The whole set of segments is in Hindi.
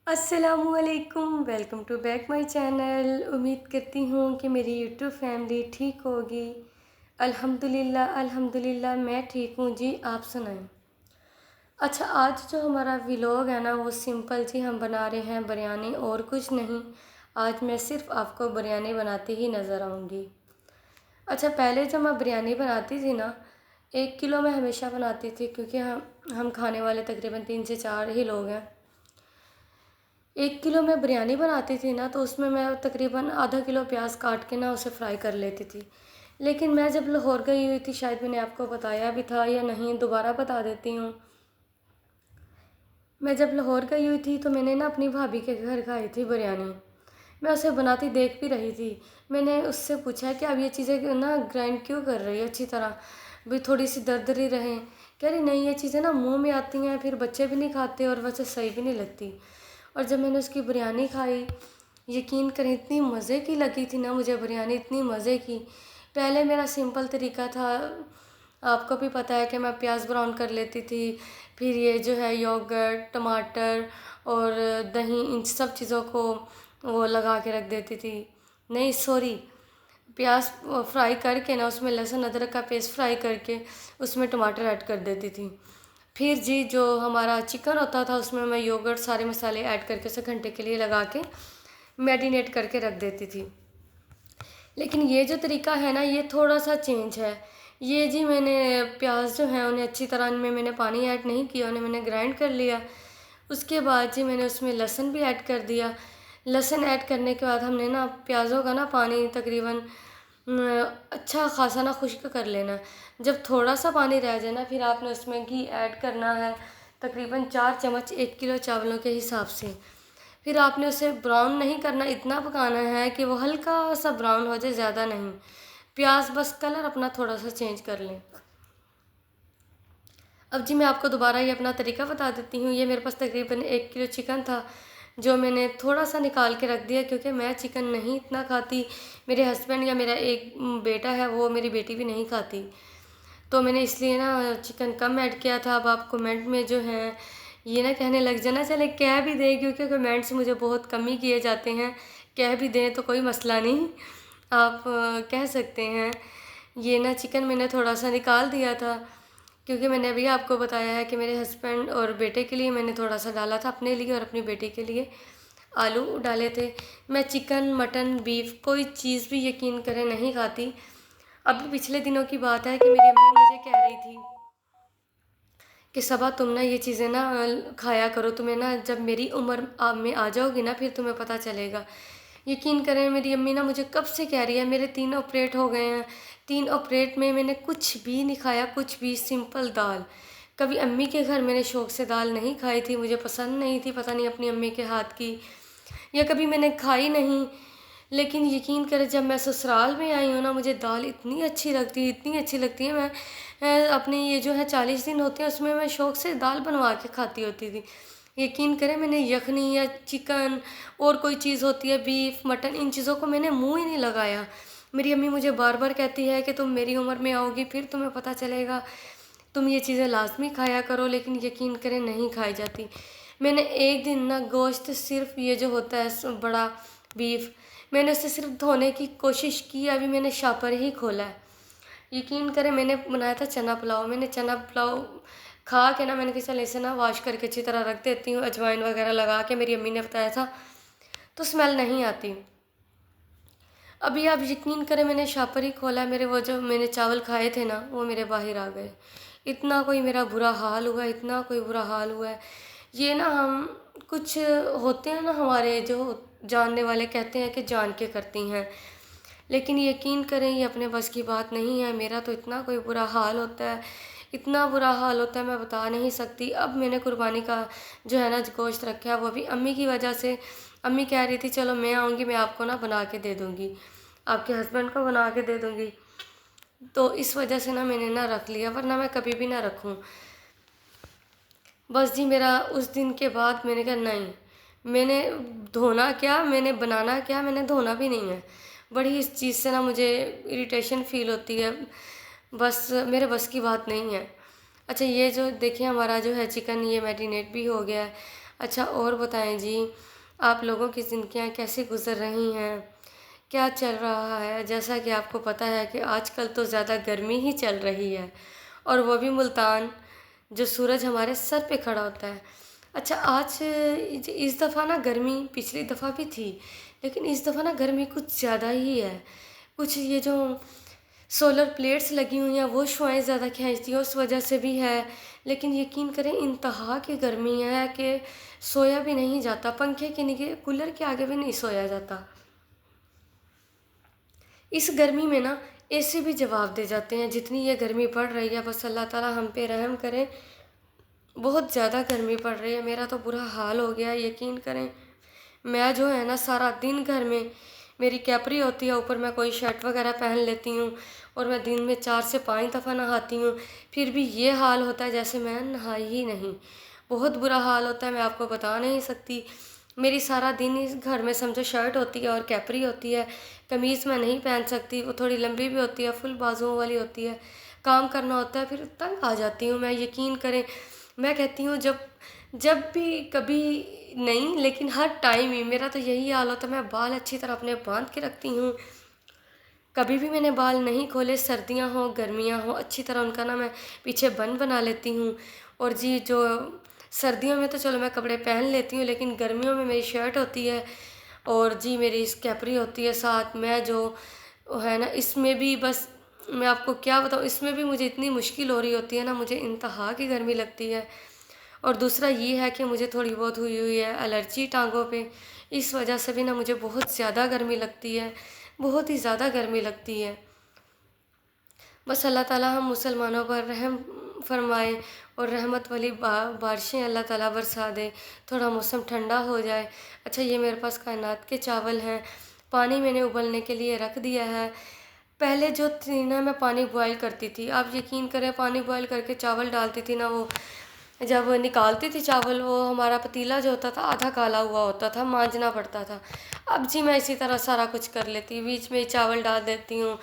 अस्सलामुअलैकुम, welcome to back my channel. उम्मीद करती हूँ कि मेरी यूट्यूब फैमिली ठीक होगी। अल्हम्दुलिल्लाह अल्हम्दुलिल्लाह मैं ठीक हूँ जी। आप सुनाएं। अच्छा, आज जो हमारा व्लॉग है ना वो सिंपल जी हम बना रहे हैं बिरयानी और कुछ नहीं। आज मैं सिर्फ आपको बिरयानी बनाती ही नज़र आऊँगी। अच्छा, पहले जब मैं बिरयानी बनाती थी ना 1 किलो में हमेशा बनाती थी, क्योंकि हम खाने वाले तकरीबन 3 से 4 ही लोग हैं। 1 किलो में बिरयानी बनाती थी ना तो उसमें मैं तकरीबन आधा किलो प्याज काट के ना उसे फ्राई कर लेती थी। लेकिन मैं जब लाहौर गई हुई थी, शायद मैंने आपको बताया भी था या नहीं, दोबारा बता देती हूँ। मैं जब लाहौर गई हुई थी तो मैंने ना अपनी भाभी के घर खाई थी बिरयानी। मैं उसे बनाती देख भी रही थी। मैंने उससे पूछा कि अब ये चीज़ें ना ग्राइंड क्यों कर रही है अच्छी तरह, भी थोड़ी सी दरदरी रहें। कह रही नहीं, ये चीज़ें ना मुंह में आती हैं, फिर बच्चे भी नहीं खाते और वैसे सही भी नहीं लगती। और जब मैंने उसकी बिरयानी खाई, यकीन करें इतनी मज़े की लगी थी ना मुझे बिरयानी, इतनी मज़े की। पहले मेरा सिंपल तरीका था, आपको भी पता है कि मैं प्याज ब्राउन कर लेती थी, फिर ये जो है योगर्ट, टमाटर और दही, इन सब चीज़ों को वो लगा के रख देती थी। नहीं सॉरी, प्याज फ्राई करके ना उसमें लहसुन अदरक का पेस्ट फ्राई करके उसमें टमाटर ऐड कर देती थी। फिर जी जो हमारा चिकन होता था उसमें मैं योगर्ट सारे मसाले ऐड करके उसे घंटे के लिए लगा के मैरिनेट करके रख देती थी। लेकिन ये जो तरीका है ना ये थोड़ा सा चेंज है। ये जी मैंने प्याज जो है उन्हें अच्छी तरह, इनमें मैंने पानी ऐड नहीं किया, उन्हें मैंने ग्राइंड कर लिया। उसके बाद जी मैंने उसमें लहसुन भी ऐड कर दिया। लहसुन ऐड करने के बाद हमने ना प्याज़ों का ना पानी तकरीबन अच्छा खासा ना खुश्क कर लेना। जब थोड़ा सा पानी रह जाए ना फिर आपने उसमें घी ऐड करना है, तकरीबन 4 चम्मच 1 किलो चावलों के हिसाब से। फिर आपने उसे ब्राउन नहीं करना, इतना पकाना है कि वो हल्का सा ब्राउन हो जाए, ज़्यादा नहीं। प्याज बस कलर अपना थोड़ा सा चेंज कर लें। अब जी मैं आपको दोबारा ये अपना तरीका बता देती हूँ। ये मेरे पास तकरीबन 1 किलो चिकन था जो मैंने थोड़ा सा निकाल के रख दिया, क्योंकि मैं चिकन नहीं इतना खाती। मेरे हस्बैंड या मेरा एक बेटा है, वो मेरी बेटी भी नहीं खाती, तो मैंने इसलिए ना चिकन कम ऐड किया था। अब आप कमेंट में जो है ये ना कहने लग जाना, चले कह भी दें, क्योंकि कमेंट्स मुझे बहुत कम ही किए जाते हैं। कह भी दें तो कोई मसला नहीं, आप कह सकते हैं। ये ना चिकन मैंने थोड़ा सा निकाल दिया था, क्योंकि मैंने अभी आपको बताया है कि मेरे हस्बैंड और बेटे के लिए मैंने थोड़ा सा डाला था, अपने लिए और अपनी बेटी के लिए आलू डाले थे। मैं चिकन, मटन, बीफ कोई चीज़ भी यकीन करें नहीं खाती। अभी पिछले दिनों की बात है कि मेरी अम्मी मुझे कह रही थी कि सबा तुम ना ये चीज़ें ना खाया करो, तुम्हें ना जब मेरी उम्र में आ जाओगी ना फिर तुम्हें पता चलेगा। यकीन करें मेरी अम्मी ना मुझे कब से कह रही है, मेरे 3 ऑपरेट हो गए हैं, 3 ऑपरेट में मैंने कुछ भी नहीं खाया, कुछ भी, सिंपल दाल। कभी अम्मी के घर मैंने शौक़ से दाल नहीं खाई थी, मुझे पसंद नहीं थी, पता नहीं अपनी अम्मी के हाथ की, या कभी मैंने खाई नहीं। लेकिन यकीन करें जब मैं ससुराल में आई हूँ ना मुझे दाल इतनी अच्छी लगती है, इतनी अच्छी लगती है। मैं अपने ये जो है 40 दिन होते हैं उसमें मैं शौक़ से दाल बनवा के खाती होती थी। यकीन करें मैंने यखनी या चिकन और कोई चीज़ होती है, बीफ, मटन, इन चीज़ों को मैंने मुंह ही नहीं लगाया। मेरी अम्मी मुझे बार बार कहती है कि तुम मेरी उम्र में आओगी फिर तुम्हें पता चलेगा, तुम ये चीज़ें लाजमी खाया करो, लेकिन यकीन करें नहीं खाई जाती। मैंने एक दिन ना गोश्त, सिर्फ ये जो होता है बड़ा बीफ, मैंने उसे सिर्फ धोने की कोशिश की, अभी मैंने शापर ही खोला है। यकीन करें मैंने बनाया था चना पुलाव। मैंने चना पुलाव खा के ना मैंने कहा चल इसे ना वॉश करके अच्छी तरह रख देती हूँ, अजवाइन वगैरह लगा के, मेरी अम्मी ने बताया था, तो स्मेल नहीं आती। अभी आप यकीन करें मैंने शापर ही खोला, मेरे वो जो मैंने चावल खाए थे ना वो मेरे बाहर आ गए। इतना कोई मेरा बुरा हाल हुआ, इतना कोई बुरा हाल हुआ है। ये ना हम कुछ होते हैं ना हमारे जो जानने वाले, कहते हैं कि जान के करती हैं, लेकिन यकीन करें ये अपने बस की बात नहीं है। मेरा तो इतना कोई बुरा हाल होता है, इतना बुरा हाल होता है मैं बता नहीं सकती। अब मैंने कुर्बानी का जो है ना गोश्त रखा है वो भी अम्मी की वजह से। अम्मी कह रही थी चलो मैं आऊँगी, मैं आपको ना बना के दे दूँगी, आपके हस्बैंड को बना के दे दूँगी, तो इस वजह से ना मैंने ना रख लिया, वरना मैं कभी भी ना रखूँ। बस जी मेरा उस दिन के बाद मैंने कहा नहीं, मैंने धोना क्या, मैंने बनाना क्या, मैंने धोना भी नहीं है। बड़ी इस चीज़ से ना मुझे इरिटेशन फ़ील होती है, बस मेरे बस की बात नहीं है। अच्छा, ये जो देखिए हमारा जो है चिकन ये मैरिनेट भी हो गया है। अच्छा और बताएं जी, आप लोगों की ज़िंदगियां कैसे गुजर रही हैं, क्या चल रहा है? जैसा कि आपको पता है कि आजकल तो ज़्यादा गर्मी ही चल रही है, और वो भी मुल्तान, जो सूरज हमारे सर पे खड़ा होता है। अच्छा आज इस दफ़ा ना गर्मी पिछली दफ़ा भी थी, लेकिन इस दफ़ा ना गर्मी कुछ ज़्यादा ही है। कुछ ये जो सोलर प्लेट्स लगी हुई हैं वो शुआएं ज़्यादा खींचती हैं, उस वजह से भी है। लेकिन यकीन करें इंतहा की गर्मी है कि सोया भी नहीं जाता, पंखे के नीचे कूलर के आगे भी नहीं सोया जाता। इस गर्मी में ना एसी भी जवाब दे जाते हैं। जितनी ये गर्मी पड़ रही है, बस अल्लाह ताला हम पे रहम करे। बहुत ज़्यादा गर्मी पड़ रही है, मेरा तो बुरा हाल हो गया है। यकीन करें मैं जो है ना सारा दिन घर में, मेरी कैपरी होती है ऊपर, मैं कोई शर्ट वगैरह पहन लेती हूँ और मैं दिन में 4 से 5 दफ़ा नहाती हूँ, फिर भी ये हाल होता है जैसे मैं नहाई ही नहीं। बहुत बुरा हाल होता है, मैं आपको बता नहीं सकती। मेरी सारा दिन इस घर में समझो शर्ट होती है और कैपरी होती है, कमीज़ मैं नहीं पहन सकती, वो थोड़ी लंबी भी होती है, फुल बाजुओं वाली होती है। काम करना होता है, फिर तंग आ जाती हूँ मैं। यकीन करें मैं कहती हूँ जब जब भी कभी नहीं, लेकिन हर टाइम ही मेरा तो यही हाल होता है। मैं बाल अच्छी तरह अपने बांध के रखती हूँ, कभी भी मैंने बाल नहीं खोले, सर्दियाँ हो गर्मियाँ हो, अच्छी तरह उनका ना मैं पीछे बन बना लेती हूँ। और जी जो सर्दियों में तो चलो मैं कपड़े पहन लेती हूँ, लेकिन गर्मियों में मेरी शर्ट होती है और जी मेरी कैपरी होती है साथ। मैं जो है ना इसमें भी बस मैं आपको क्या बताऊँ, इसमें भी मुझे इतनी मुश्किल हो रही होती है ना, मुझे इंतहा की गर्मी लगती है। और दूसरा ये है कि मुझे थोड़ी बहुत हुई हुई है एलर्जी टांगों पे, इस वजह से भी ना मुझे बहुत ज़्यादा गर्मी लगती है, बहुत ही ज़्यादा गर्मी लगती है। बस अल्लाह ताला हम मुसलमानों पर रहम फरमाए और रहमत वाली बारिशें अल्लाह ताला बरसा दे, थोड़ा मौसम ठंडा हो जाए। अच्छा ये मेरे पास कायनात के चावल हैं, पानी मैंने उबलने के लिए रख दिया है। पहले जो थी ना मैं पानी बॉयल करती थी, आप यकीन करें पानी बॉयल करके चावल डालती थी ना, वो जब निकालती थी चावल, वो हमारा पतीला जो होता था आधा काला हुआ होता था, मांजना पड़ता था। अब जी मैं इसी तरह सारा कुछ कर लेती हूँ, बीच में ही चावल डाल देती हूँ,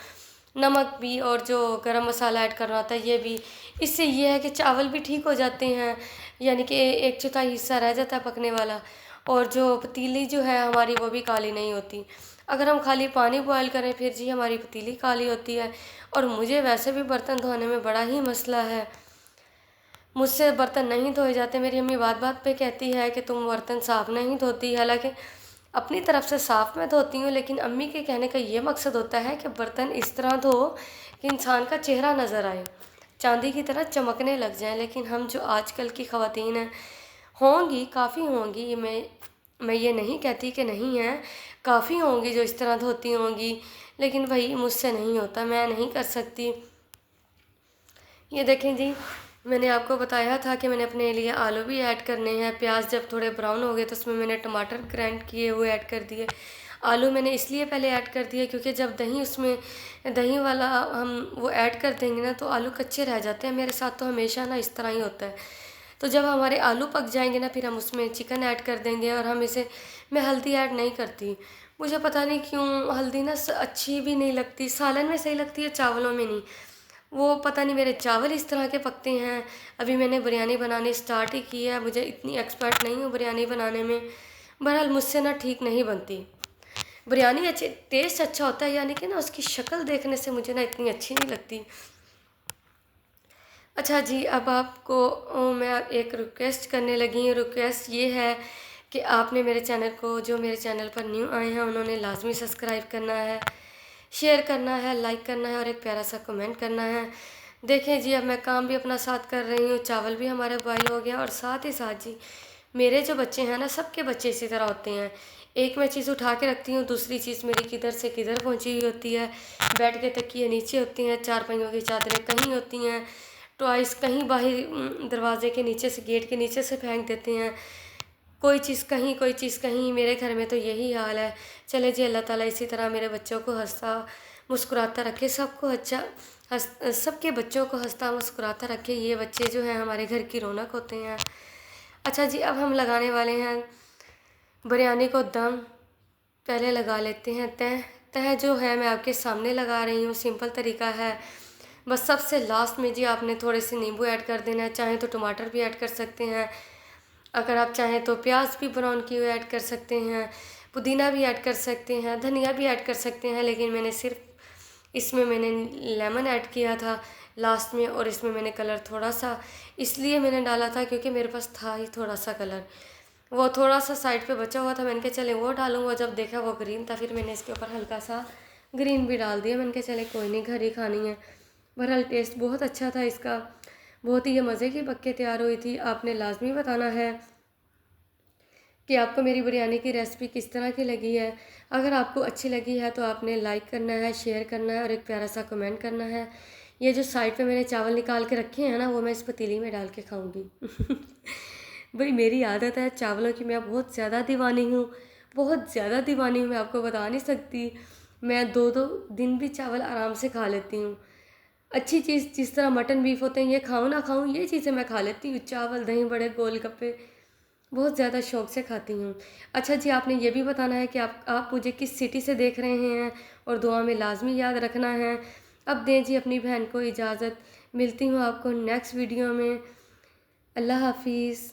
नमक भी और जो गरम मसाला ऐड करना होता है ये भी। इससे ये है कि चावल भी ठीक हो जाते हैं, यानी कि एक चौथाई हिस्सा रह जाता है पकने वाला, और जो पतीली जो है हमारी वो भी काली नहीं होती। अगर हम खाली पानी बॉयल करें फिर जी हमारी पतीली काली होती है। और मुझे वैसे भी बर्तन धोने में बड़ा ही मसला है, मुझसे बर्तन नहीं धोए जाते। मेरी अम्मी बात बात पे कहती है कि तुम बर्तन साफ़ नहीं धोती, हालांकि अपनी तरफ से साफ़ मैं धोती हूँ, लेकिन अम्मी के कहने का ये मकसद होता है कि बर्तन इस तरह धो कि इंसान का चेहरा नज़र आए, चांदी की तरह चमकने लग जाए। लेकिन हम जो आजकल की ख़वातीन हैं, होंगी काफ़ी होंगी, मैं ये नहीं कहती कि नहीं है, काफ़ी होंगी जो इस तरह धोती होंगी, लेकिन भाई मुझसे नहीं होता, मैं नहीं कर सकती। ये देखें जी, मैंने आपको बताया था कि मैंने अपने लिए आलू भी ऐड करने हैं। प्याज जब थोड़े ब्राउन हो गए तो उसमें मैंने टमाटर ग्राइंड किए हुए ऐड कर दिए। आलू मैंने इसलिए पहले ऐड कर दिए क्योंकि जब दही उसमें दही वाला हम वो ऐड कर देंगे ना तो आलू कच्चे रह जाते हैं। मेरे साथ तो हमेशा ना इस तरह ही होता है। तो जब हमारे आलू पक जाएंगे ना फिर हम उसमें चिकन ऐड कर देंगे। और हम इसे, मैं हल्दी ऐड नहीं करती, मुझे पता नहीं क्यों हल्दी ना अच्छी भी नहीं लगती, सालन में सही लगती है, चावलों में नहीं। वो पता नहीं मेरे चावल इस तरह के पकते हैं। अभी मैंने बिरयानी बनानी स्टार्ट ही की है, मुझे इतनी एक्सपर्ट नहीं हूँ बिरयानी बनाने में। बहरहाल मुझसे ना ठीक नहीं बनती बिरयानी। अच्छी टेस्ट अच्छा होता है, यानी कि ना उसकी शक्ल देखने से मुझे ना इतनी अच्छी नहीं लगती। अच्छा जी अब आपको मैं एक रिक्वेस्ट करने लगी हूँ। रिक्वेस्ट ये है कि आपने मेरे चैनल को, जो मेरे चैनल पर न्यू आए हैं उन्होंने लाजमी सब्सक्राइब करना है, शेयर करना है, लाइक करना है और एक प्यारा सा कमेंट करना है। देखें जी अब मैं काम भी अपना साथ कर रही हूँ, चावल भी हमारे बॉयल हो गया, और साथ ही साथ जी मेरे जो बच्चे हैं ना, सबके बच्चे इसी तरह होते हैं। एक मैं चीज़ उठा के रखती हूँ, दूसरी चीज़ मेरी किधर से किधर पहुँची हुई होती है। बेड के तकिए नीचे होती हैं, चारपाइयों की चादरें कहीं होती हैं, टॉयस कहीं बाहर दरवाजे के नीचे से, गेट के नीचे से फेंक देते हैं। कोई चीज़ कहीं, कोई चीज़ कहीं, मेरे घर में तो यही हाल है। चले जी अल्लाह ताला इसी तरह मेरे बच्चों को हंसता मुस्कुराता रखे, सबको अच्छा सबके बच्चों को हंसता मुस्कुराता रखे। ये बच्चे जो हैं हमारे घर की रौनक होते हैं। अच्छा जी अब हम लगाने वाले हैं बिरयानी को दम। पहले लगा लेते हैं तह। तह जो है मैं आपके सामने लगा रही हूँ, सिंपल तरीका है। बस सबसे लास्ट में जी आपने थोड़े से नींबू ऐड कर देना है, चाहे तो टमाटर भी ऐड कर सकते हैं। अगर आप चाहें तो प्याज भी ब्राउन किए हुए ऐड कर सकते हैं, पुदीना भी ऐड कर सकते हैं, धनिया भी ऐड कर सकते हैं, लेकिन मैंने सिर्फ इसमें मैंने लेमन ऐड किया था लास्ट में, और इसमें मैंने कलर थोड़ा सा इसलिए मैंने डाला था क्योंकि मेरे पास था ही थोड़ा सा कलर, वो थोड़ा सा साइड पे बचा हुआ था। मैंने कहा चले वो डालूंगा, जब देखा वो ग्रीन था फिर मैंने इसके ऊपर हल्का सा ग्रीन भी डाल दिया। मैंने कहा चले कोई नहीं, घर ही खानी है। बहरहाल टेस्ट बहुत अच्छा था इसका, बहुत ही ये मज़े की पक के तैयार हुई थी। आपने लाजमी बताना है कि आपको मेरी बिरयानी की रेसिपी किस तरह की लगी है। अगर आपको अच्छी लगी है तो आपने लाइक करना है, शेयर करना है और एक प्यारा सा कमेंट करना है। ये जो साइड पे मैंने चावल निकाल के रखे हैं ना, वो मैं इस पतीली में डाल के खाऊंगी। भाई मेरी आदत है चावलों की, मैं बहुत ज़्यादा दीवानी हूँ, बहुत ज़्यादा दीवानी हूँ, मैं आपको बता नहीं सकती। मैं 2-2 दिन भी चावल आराम से खा लेती हूँ। अच्छी चीज़ जिस तरह मटन बीफ होते हैं, ये खाऊं ना खाऊं ये चीज़ें मैं खा लेती हूँ। चावल, दही बड़े, गोलगप्पे बहुत ज़्यादा शौक से खाती हूँ। अच्छा जी, आपने ये भी बताना है कि आप मुझे किस सिटी से देख रहे हैं, और दुआ में लाजमी याद रखना है। अब दें जी अपनी बहन को इजाज़त, मिलती हूँ आपको नेक्स्ट वीडियो में। अल्लाह हाफिज़।